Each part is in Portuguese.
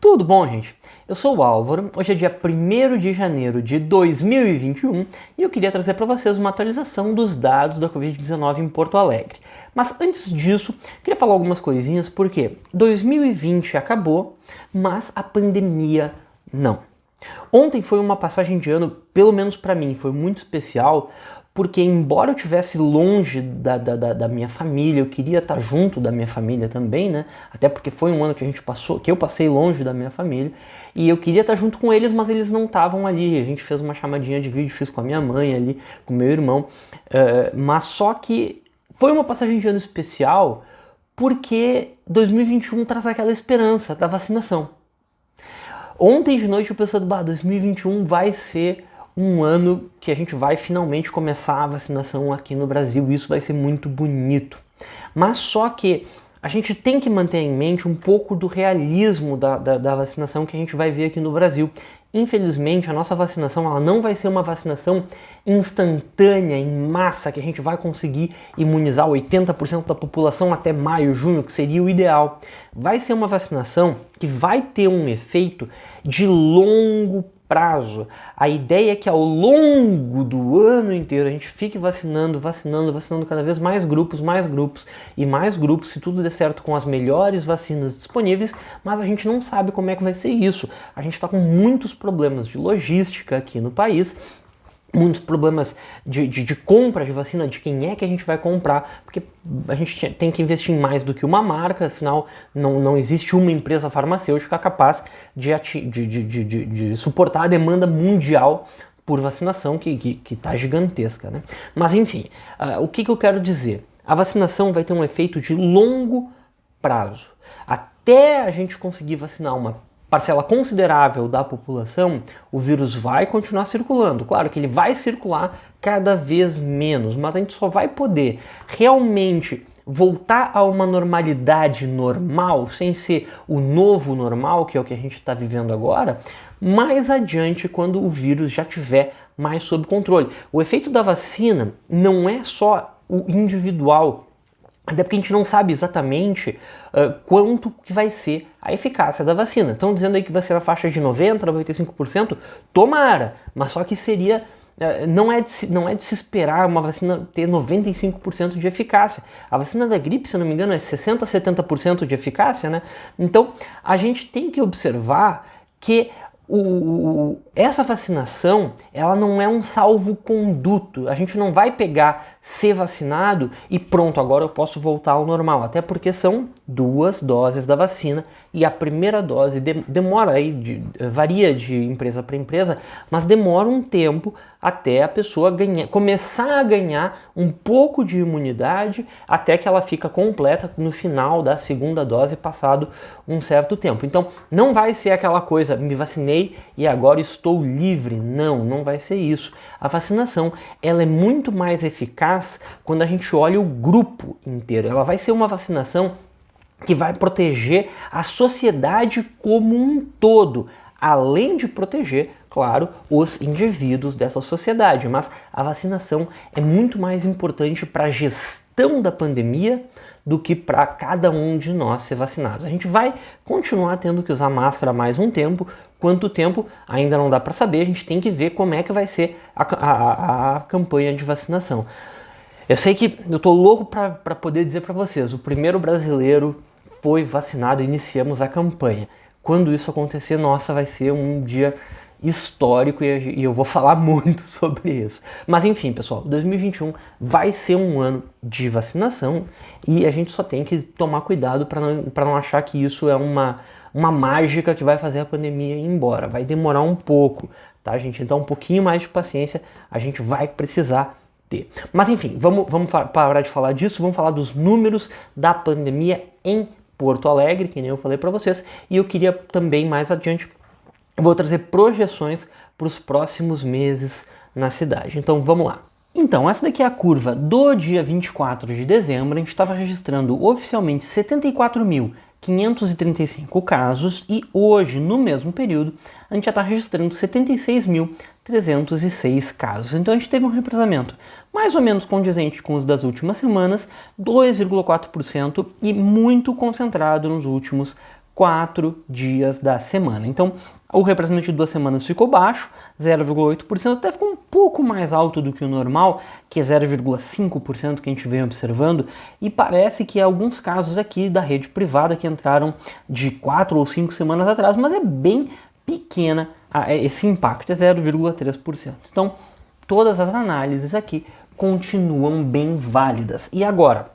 Tudo bom, gente? Eu sou o Álvaro, hoje é dia 1º de janeiro de 2021 e eu queria trazer para vocês uma atualização dos dados da Covid-19 em Porto Alegre. Mas antes disso, queria falar algumas coisinhas porque 2020 acabou, mas a pandemia não. Ontem foi uma passagem de ano, pelo menos para mim, foi muito especial, porque embora eu estivesse longe da minha família, eu queria estar junto da minha família também, né? Até porque foi um ano que eu passei longe da minha família, e eu queria estar junto com eles, mas eles não estavam ali. A gente fez uma chamadinha de vídeo, fiz com a minha mãe ali, com meu irmão, mas só que foi uma passagem de ano especial porque 2021 traz aquela esperança da vacinação. Ontem de noite eu pensando, 2021 vai ser um ano que a gente vai finalmente começar a vacinação aqui no Brasil, e isso vai ser muito bonito. Mas só que a gente tem que manter em mente um pouco do realismo da vacinação que a gente vai ver aqui no Brasil. Infelizmente, a nossa vacinação ela não vai ser uma vacinação instantânea, em massa, que a gente vai conseguir imunizar 80% da população até maio, junho, que seria o ideal. Vai ser uma vacinação que vai ter um efeito de longo prazo. A ideia é que ao longo do ano inteiro a gente fique vacinando cada vez mais grupos e mais grupos, se tudo der certo com as melhores vacinas disponíveis, mas a gente não sabe como é que vai ser isso. A gente está com muitos problemas de logística aqui no país, muitos problemas de compra de vacina, de quem é que a gente vai comprar, porque a gente tem que investir em mais do que uma marca, afinal não existe uma empresa farmacêutica capaz de suportar a demanda mundial por vacinação que está gigantesca, né? Mas enfim, o que eu quero dizer? A vacinação vai ter um efeito de longo prazo. Até a gente conseguir vacinar uma parcela considerável da população, o vírus vai continuar circulando. Claro que ele vai circular cada vez menos, mas a gente só vai poder realmente voltar a uma normalidade normal, sem ser o novo normal, que é o que a gente está vivendo agora, mais adiante, quando o vírus já tiver mais sob controle. O efeito da vacina não é só o individual, até porque a gente não sabe exatamente quanto que vai ser a eficácia da vacina. Estão dizendo aí que vai ser na faixa de 90%, 95%, tomara, mas só que seria... Não é de se esperar uma vacina ter 95% de eficácia. A vacina da gripe, se não me engano, é 60%, 70% de eficácia, né? Então, a gente tem que observar que essa vacinação, ela não é um salvo-conduto. A gente não vai pegar, ser vacinado e pronto, agora eu posso voltar ao normal. Até porque são 2 doses da vacina e a primeira dose demora aí, varia de empresa para empresa, mas demora um tempo até a pessoa começar a ganhar um pouco de imunidade, até que ela fica completa no final da segunda dose, passado um certo tempo. Então, não vai ser aquela coisa, me vacinei e agora estou livre. Não vai ser isso. A vacinação, ela é muito mais eficaz quando a gente olha o grupo inteiro. Ela vai ser uma vacinação que vai proteger a sociedade como um todo, além de proteger, claro, os indivíduos dessa sociedade. Mas a vacinação é muito mais importante para a gestão da pandemia do que para cada um de nós ser vacinados. A gente vai continuar tendo que usar máscara mais um tempo. Quanto tempo ainda não dá para saber, a gente tem que ver como é que vai ser a campanha de vacinação. Eu sei que eu tô louco para poder dizer para vocês, o primeiro brasileiro foi vacinado, iniciamos a campanha. Quando isso acontecer, nossa, vai ser um dia histórico e eu vou falar muito sobre isso. Mas enfim, pessoal, 2021 vai ser um ano de vacinação e a gente só tem que tomar cuidado para não achar que isso é uma mágica que vai fazer a pandemia ir embora. Vai demorar um pouco, tá, gente? Então um pouquinho mais de paciência a gente vai precisar ter. Mas enfim, vamos parar de falar disso, vamos falar dos números da pandemia em Porto Alegre, que nem eu falei para vocês, e eu queria também mais adiante, eu vou trazer projeções para os próximos meses na cidade. Então vamos lá. Então, essa daqui é a curva do dia 24 de dezembro, a gente estava registrando oficialmente 74.535 casos e hoje, no mesmo período, a gente já está registrando 76.306 casos. Então a gente teve um represamento mais ou menos condizente com os das últimas semanas, 2,4% e muito concentrado nos últimos 4 dias da semana. Então, o representante de 2 semanas ficou baixo, 0,8%, até ficou um pouco mais alto do que o normal, que é 0,5% que a gente vem observando, e parece que há alguns casos aqui da rede privada que entraram de 4 ou 5 semanas atrás, mas é bem pequena esse impacto, é 0,3%. Então, todas as análises aqui continuam bem válidas. E agora,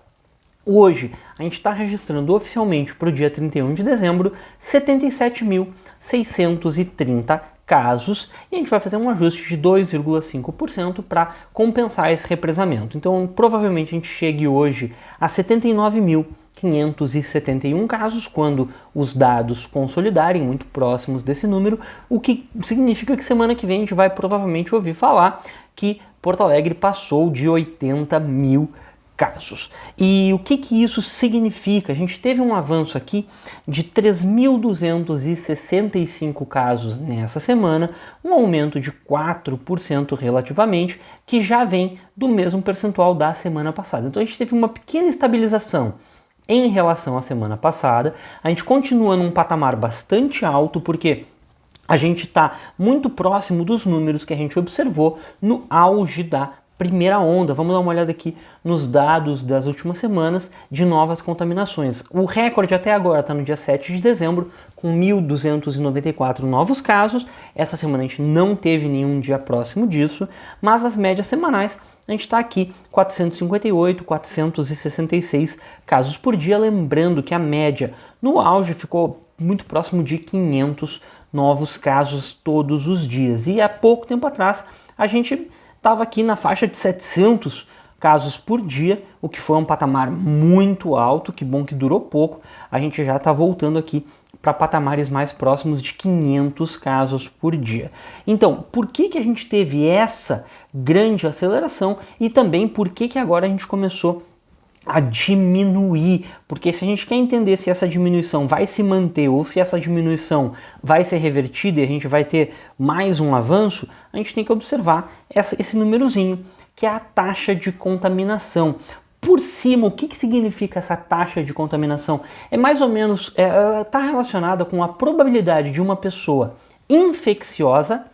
hoje, a gente está registrando oficialmente para o dia 31 de dezembro 77.630 casos e a gente vai fazer um ajuste de 2,5% para compensar esse represamento. Então, provavelmente a gente chegue hoje a 79.571 casos quando os dados consolidarem muito próximos desse número, o que significa que semana que vem a gente vai provavelmente ouvir falar que Porto Alegre passou de 80 mil casos. E o que isso significa? A gente teve um avanço aqui de 3.265 casos nessa semana, um aumento de 4% relativamente, que já vem do mesmo percentual da semana passada. Então a gente teve uma pequena estabilização em relação à semana passada. A gente continua num patamar bastante alto, porque a gente está muito próximo dos números que a gente observou no auge da primeira onda. Vamos dar uma olhada aqui nos dados das últimas semanas de novas contaminações. O recorde até agora está no dia 7 de dezembro, com 1.294 novos casos. Essa semana a gente não teve nenhum dia próximo disso, mas as médias semanais a gente está aqui 458, 466 casos por dia. Lembrando que a média no auge ficou muito próximo de 500 novos casos todos os dias. E há pouco tempo atrás a gente estava aqui na faixa de 700 casos por dia, o que foi um patamar muito alto. Que bom que durou pouco. A gente já está voltando aqui para patamares mais próximos de 500 casos por dia. Então, por que a gente teve essa grande aceleração e também por que agora a gente começou a diminuir? Porque se a gente quer entender se essa diminuição vai se manter ou se essa diminuição vai ser revertida e a gente vai ter mais um avanço, a gente tem que observar esse númerozinho, que é a taxa de contaminação. Por cima, o que significa essa taxa de contaminação? É mais ou menos, está relacionada com a probabilidade de uma pessoa infecciosa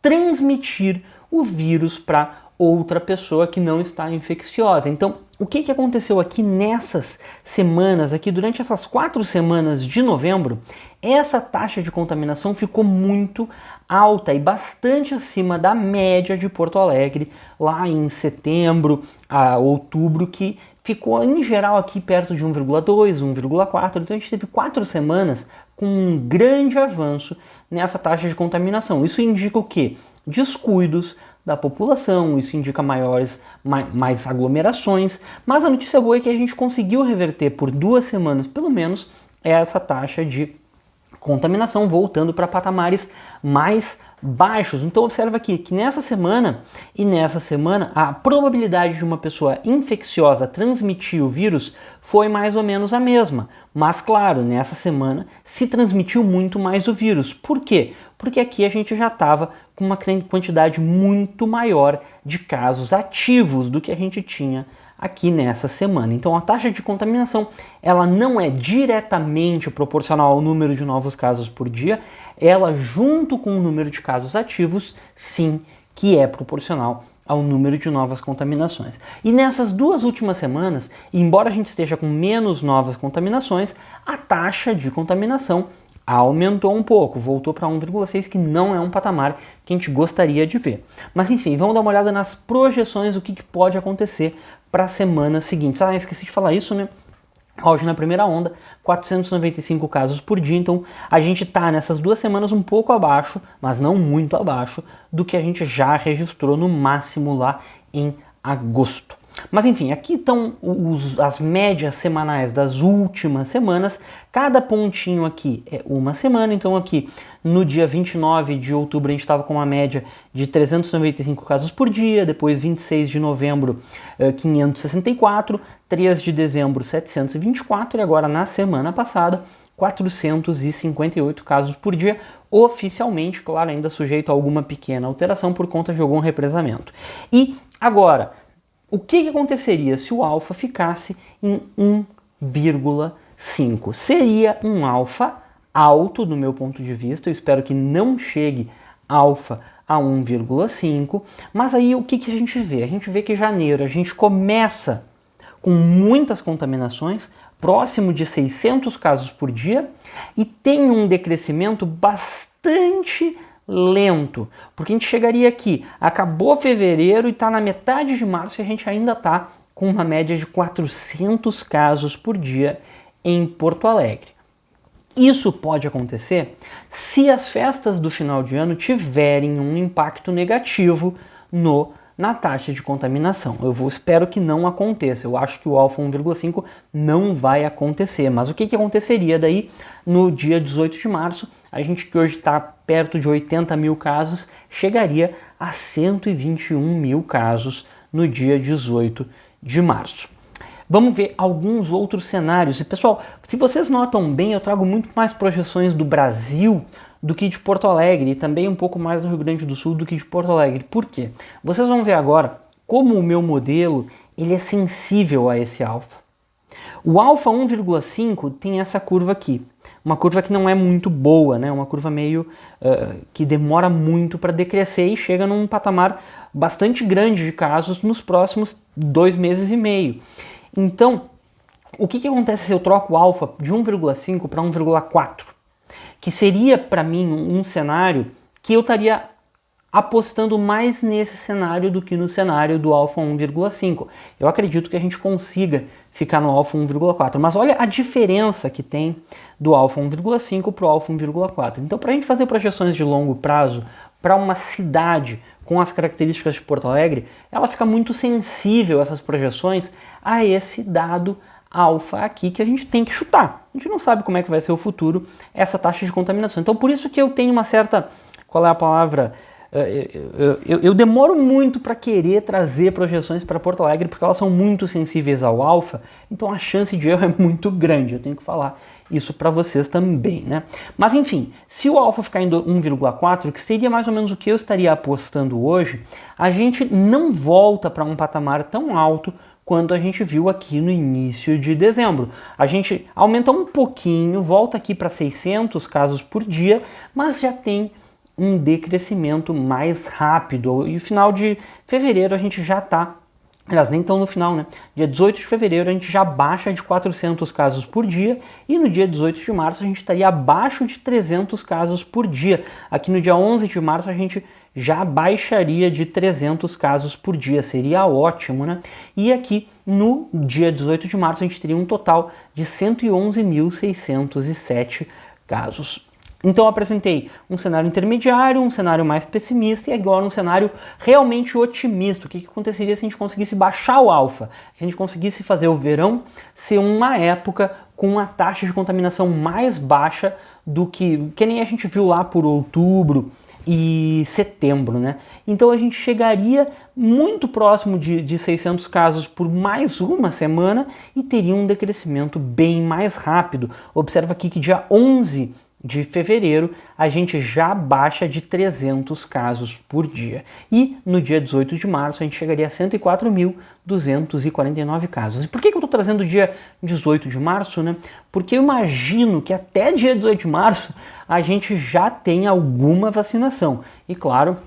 transmitir o vírus para outra pessoa que não está infecciosa. Então, o que aconteceu aqui nessas semanas, aqui durante essas 4 semanas de novembro, essa taxa de contaminação ficou muito alta e bastante acima da média de Porto Alegre, lá em setembro a outubro, que ficou em geral aqui perto de 1,2, 1,4. Então a gente teve 4 semanas com um grande avanço nessa taxa de contaminação. Isso indica o quê? Descuidos da população, isso indica mais aglomerações, mas a notícia boa é que a gente conseguiu reverter por 2 semanas, pelo menos, essa taxa de contaminação, voltando para patamares mais baixos. Então observa aqui que nessa semana e nessa semana a probabilidade de uma pessoa infecciosa transmitir o vírus foi mais ou menos a mesma. Mas claro, nessa semana se transmitiu muito mais o vírus. Por quê? Porque aqui a gente já estava com uma quantidade muito maior de casos ativos do que a gente tinha aqui nessa semana. Então a taxa de contaminação ela não é diretamente proporcional ao número de novos casos por dia, ela junto com o número de casos ativos, sim, que é proporcional ao número de novas contaminações. E nessas 2 últimas semanas, embora a gente esteja com menos novas contaminações, a taxa de contaminação aumentou um pouco, voltou para 1,6, que não é um patamar que a gente gostaria de ver. Mas enfim, vamos dar uma olhada nas projeções, o que pode acontecer para as semanas seguintes. Ah, eu esqueci de falar isso, né? Hoje na primeira onda, 495 casos por dia, então a gente está nessas 2 semanas um pouco abaixo, mas não muito abaixo, do que a gente já registrou no máximo lá em agosto. Mas enfim, aqui estão as médias semanais das últimas semanas. Cada pontinho aqui é uma semana. Então aqui no dia 29 de outubro a gente estava com uma média de 395 casos por dia. Depois 26 de novembro 564, 3 de dezembro 724 e agora na semana passada 458 casos por dia, oficialmente, claro, ainda sujeito a alguma pequena alteração por conta de algum represamento. E agora, o que aconteceria se o alfa ficasse em 1,5? Seria um alfa alto do meu ponto de vista, eu espero que não chegue alfa a 1,5, mas aí o que a gente vê? A gente vê que em janeiro a gente começa com muitas contaminações, próximo de 600 casos por dia, e tem um decrescimento bastante lento, porque a gente chegaria aqui, acabou fevereiro e está na metade de março e a gente ainda está com uma média de 400 casos por dia em Porto Alegre. Isso pode acontecer se as festas do final de ano tiverem um impacto negativo na taxa de contaminação. Espero que não aconteça. Eu acho que o alfa 1,5 não vai acontecer. Mas o que aconteceria daí no dia 18 de março? A gente que hoje está perto de 80 mil casos, chegaria a 121 mil casos no dia 18 de março. Vamos ver alguns outros cenários. E pessoal, se vocês notam bem, eu trago muito mais projeções do Brasil do que de Porto Alegre e também um pouco mais do Rio Grande do Sul do que de Porto Alegre. Por quê? Vocês vão ver agora como o meu modelo ele é sensível a esse alfa. O alfa 1,5 tem essa curva aqui, uma curva que não é muito boa, né? Uma curva meio que demora muito para decrescer e chega num patamar bastante grande de casos nos próximos 2 meses e meio. Então, o que acontece se eu troco o alfa de 1,5 para 1,4? Que seria para mim um cenário que eu estaria apostando mais nesse cenário do que no cenário do alfa 1,5. Eu acredito que a gente consiga ficar no alfa 1,4, mas olha a diferença que tem do alfa 1,5 para o alfa 1,4. Então, para a gente fazer projeções de longo prazo para uma cidade com as características de Porto Alegre, ela fica muito sensível, essas projeções, a esse dado alfa aqui que a gente tem que chutar. A gente não sabe como é que vai ser o futuro, essa taxa de contaminação. Então, por isso que eu tenho uma certa, qual é a palavra? Eu demoro muito para querer trazer projeções para Porto Alegre, porque elas são muito sensíveis ao alfa, então a chance de erro é muito grande, eu tenho que falar isso para vocês também, né? Mas enfim, se o alfa ficar em 1,4, que seria mais ou menos o que eu estaria apostando hoje, a gente não volta para um patamar tão alto quanto a gente viu aqui no início de dezembro. A gente aumenta um pouquinho, volta aqui para 600 casos por dia, mas já tem um decrescimento mais rápido. E no final de fevereiro a gente já está, aliás, nem tão no final, né? Dia 18 de fevereiro a gente já baixa de 400 casos por dia e no dia 18 de março a gente estaria abaixo de 300 casos por dia. Aqui no dia 11 de março a gente já baixaria de 300 casos por dia, seria ótimo, né? E aqui no dia 18 de março a gente teria um total de 111.607 casos. Então eu apresentei um cenário intermediário, um cenário mais pessimista e agora um cenário realmente otimista. O que aconteceria se a gente conseguisse baixar o alfa? Se a gente conseguisse fazer o verão ser uma época com uma taxa de contaminação mais baixa do que nem a gente viu lá por outubro e setembro, né? Então a gente chegaria muito próximo de 600 casos por mais uma semana e teria um decrescimento bem mais rápido. Observa aqui que dia 11 de fevereiro a gente já baixa de 300 casos por dia. E no dia 18 de março a gente chegaria a 104.249 casos. E por que eu estou trazendo o dia 18 de março, né? Porque eu imagino que até dia 18 de março a gente já tem alguma vacinação. E claro,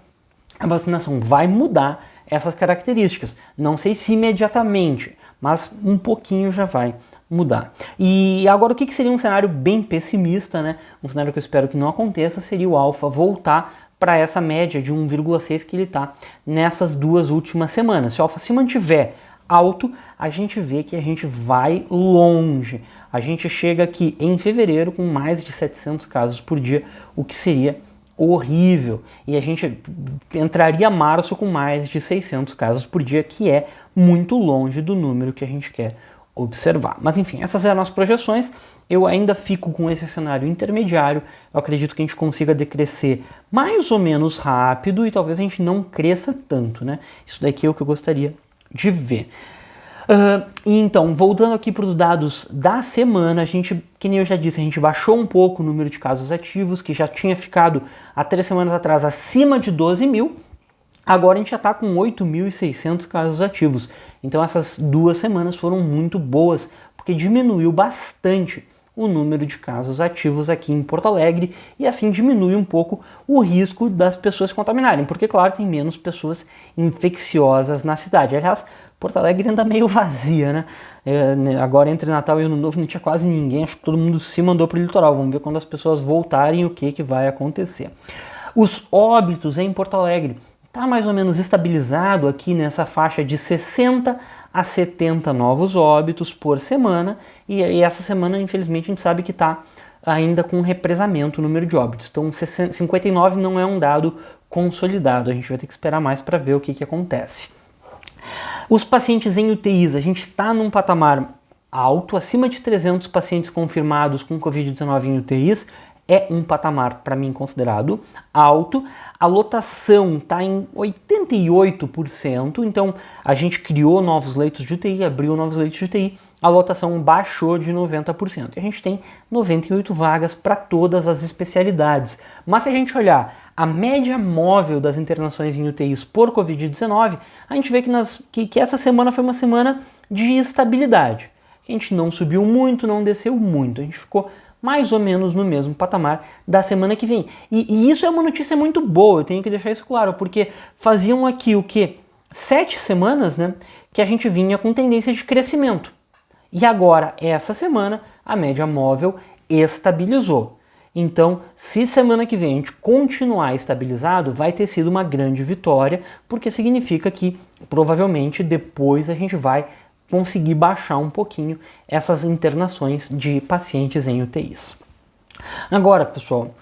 a vacinação vai mudar essas características. Não sei se imediatamente, mas um pouquinho já vai mudar. E agora o que seria um cenário bem pessimista, né? Um cenário que eu espero que não aconteça, seria o alfa voltar para essa média de 1,6 que ele está nessas 2 últimas semanas. Se o alfa se mantiver alto, a gente vê que a gente vai longe. A gente chega aqui em fevereiro com mais de 700 casos por dia, o que seria horrível. E a gente entraria março com mais de 600 casos por dia, que é muito longe do número que a gente quer observar. Mas enfim, essas eram as projeções. Eu ainda fico com esse cenário intermediário. Eu acredito que a gente consiga decrescer mais ou menos rápido e talvez a gente não cresça tanto, né? Isso daqui é o que eu gostaria de ver. Então, voltando aqui para os dados da semana, a gente, que nem eu já disse, a gente baixou um pouco o número de casos ativos, que já tinha ficado há 3 semanas atrás acima de 12 mil. Agora a gente já está com 8.600 casos ativos. Então essas 2 semanas foram muito boas, porque diminuiu bastante o número de casos ativos aqui em Porto Alegre e assim diminui um pouco o risco das pessoas se contaminarem, porque claro, tem menos pessoas infecciosas na cidade. Aliás, Porto Alegre anda meio vazia, né? Agora entre Natal e Ano Novo não tinha quase ninguém, acho que todo mundo se mandou para o litoral. Vamos ver quando as pessoas voltarem o que vai acontecer. Os óbitos em Porto Alegre está mais ou menos estabilizado aqui nessa faixa de 60 a 70 novos óbitos por semana, e essa semana, infelizmente, a gente sabe que está ainda com represamento o número de óbitos. Então, 59 não é um dado consolidado, a gente vai ter que esperar mais para ver o que acontece. Os pacientes em UTIs, a gente está num patamar alto, acima de 300 pacientes confirmados com Covid-19 em UTIs, é um patamar, para mim, considerado alto. A lotação está em 88%, então a gente criou novos leitos de UTI, abriu novos leitos de UTI, a lotação baixou de 90%. A gente tem 98 vagas para todas as especialidades. Mas se a gente olhar a média móvel das internações em UTIs por Covid-19, a gente vê que essa semana foi uma semana de estabilidade. A gente não subiu muito, não desceu muito, a gente ficou mais ou menos no mesmo patamar da semana que vem. E isso é uma notícia muito boa, eu tenho que deixar isso claro, porque faziam aqui o quê? 7 semanas, né, que a gente vinha com tendência de crescimento. E agora, essa semana, a média móvel estabilizou. Então, se semana que vem a gente continuar estabilizado, vai ter sido uma grande vitória, porque significa que provavelmente depois a gente vai conseguir baixar um pouquinho essas internações de pacientes em UTIs. Agora, pessoal,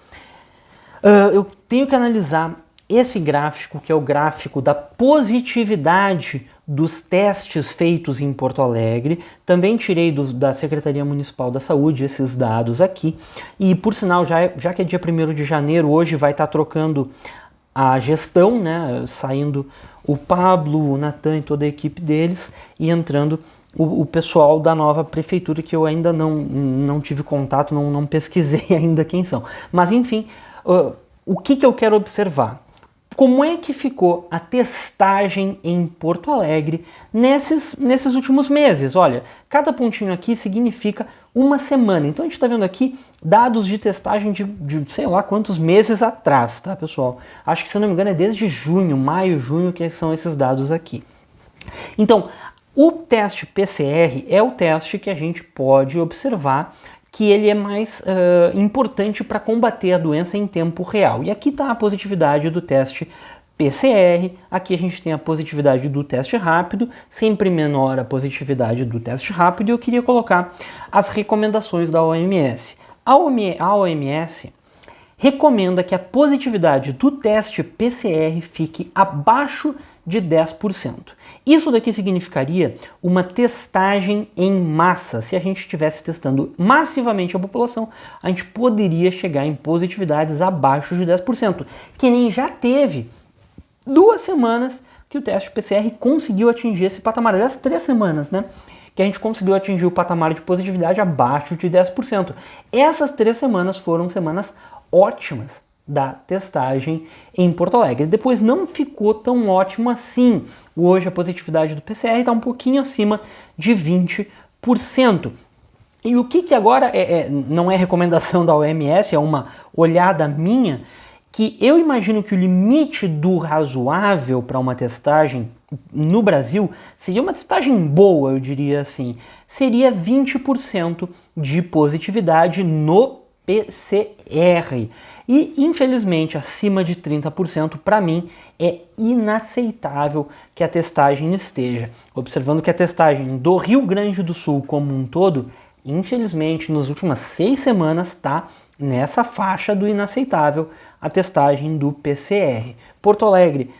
eu tenho que analisar esse gráfico, que é o gráfico da positividade dos testes feitos em Porto Alegre. Também tirei da Secretaria Municipal da Saúde esses dados aqui. E, por sinal, já que é dia 1º de janeiro, hoje vai estar trocando a gestão, né, saindo o Pablo, o Natan e toda a equipe deles, e entrando o pessoal da nova prefeitura, que eu ainda não tive contato, não pesquisei ainda quem são. Mas enfim, o que eu quero observar? Como é que ficou a testagem em Porto Alegre nesses últimos meses? Olha, cada pontinho aqui significa uma semana. Então a gente está vendo aqui dados de testagem de sei lá quantos meses atrás, tá, pessoal? Acho que, se eu não me engano, é desde maio, junho, que são esses dados aqui. Então, o teste PCR é o teste que a gente pode observar que ele é mais importante para combater a doença em tempo real. E aqui está a positividade do teste PCR, aqui a gente tem a positividade do teste rápido, sempre menor a positividade do teste rápido, e eu queria colocar as recomendações da OMS. A OMS recomenda que a positividade do teste PCR fique abaixo de 10%. Isso daqui significaria uma testagem em massa. Se a gente estivesse testando massivamente a população, a gente poderia chegar em positividades abaixo de 10%, que nem já teve 2 semanas que o teste PCR conseguiu atingir esse patamar. Aliás, 3 semanas, né? Que a gente conseguiu atingir o patamar de positividade abaixo de 10%. Essas 3 semanas foram semanas ótimas da testagem em Porto Alegre. Depois não ficou tão ótimo assim. Hoje a positividade do PCR está um pouquinho acima de 20%. E o que agora não é recomendação da OMS, é uma olhada minha, que eu imagino que o limite do razoável para uma testagem no Brasil seria uma testagem boa, eu diria assim, seria 20% de positividade no PCR. E, infelizmente, acima de 30%, para mim, é inaceitável que a testagem esteja. Observando que a testagem do Rio Grande do Sul como um todo, infelizmente, nas últimas 6 semanas, está nessa faixa do inaceitável, a testagem do PCR. Porto Alegre,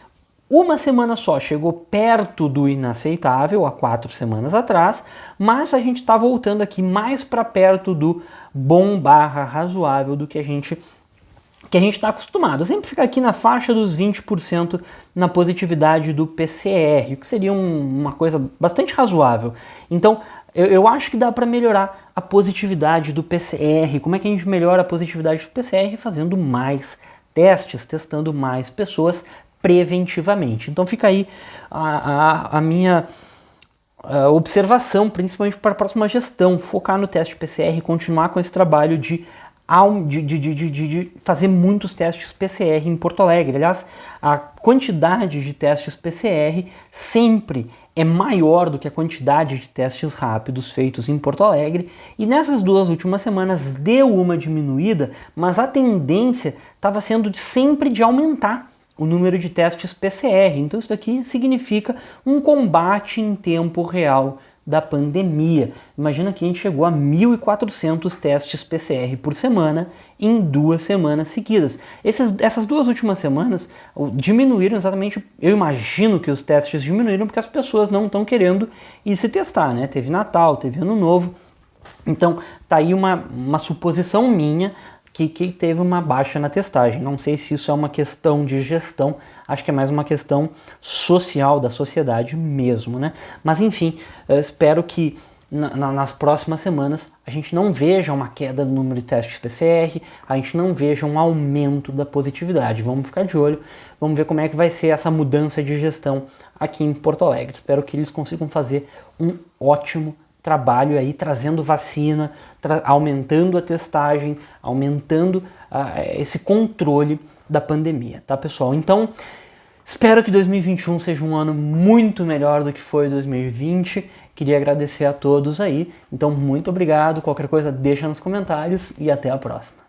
uma semana só, chegou perto do inaceitável, há 4 semanas atrás, mas a gente está voltando aqui mais para perto do bom/razoável do que a gente está acostumado. Sempre fica aqui na faixa dos 20% na positividade do PCR, o que seria uma coisa bastante razoável. Então, eu acho que dá para melhorar a positividade do PCR. Como é que a gente melhora a positividade do PCR? Fazendo mais testes, testando mais pessoas preventivamente. Então fica aí observação, principalmente para a próxima gestão, focar no teste PCR e continuar com esse trabalho de fazer muitos testes PCR em Porto Alegre. Aliás, a quantidade de testes PCR sempre é maior do que a quantidade de testes rápidos feitos em Porto Alegre, e nessas 2 últimas semanas deu uma diminuída, mas a tendência estava sendo sempre de aumentar o número de testes PCR. Então isso daqui significa um combate em tempo real da pandemia. Imagina que a gente chegou a 1.400 testes PCR por semana em 2 semanas seguidas. Essas 2 últimas semanas diminuíram exatamente, eu imagino que os testes diminuíram porque as pessoas não estão querendo ir se testar, né? Teve Natal, teve Ano Novo, então tá aí uma suposição minha que teve uma baixa na testagem. Não sei se isso é uma questão de gestão, acho que é mais uma questão social, da sociedade mesmo, né? Mas enfim, eu espero que nas próximas semanas a gente não veja uma queda no número de testes PCR, a gente não veja um aumento da positividade. Vamos ficar de olho, vamos ver como é que vai ser essa mudança de gestão aqui em Porto Alegre. Espero que eles consigam fazer um ótimo trabalho aí, trazendo vacina, aumentando a testagem, aumentando esse controle da pandemia, tá, pessoal? Então, espero que 2021 seja um ano muito melhor do que foi 2020. Queria agradecer a todos aí. Então, muito obrigado. Qualquer coisa, deixa nos comentários e até a próxima.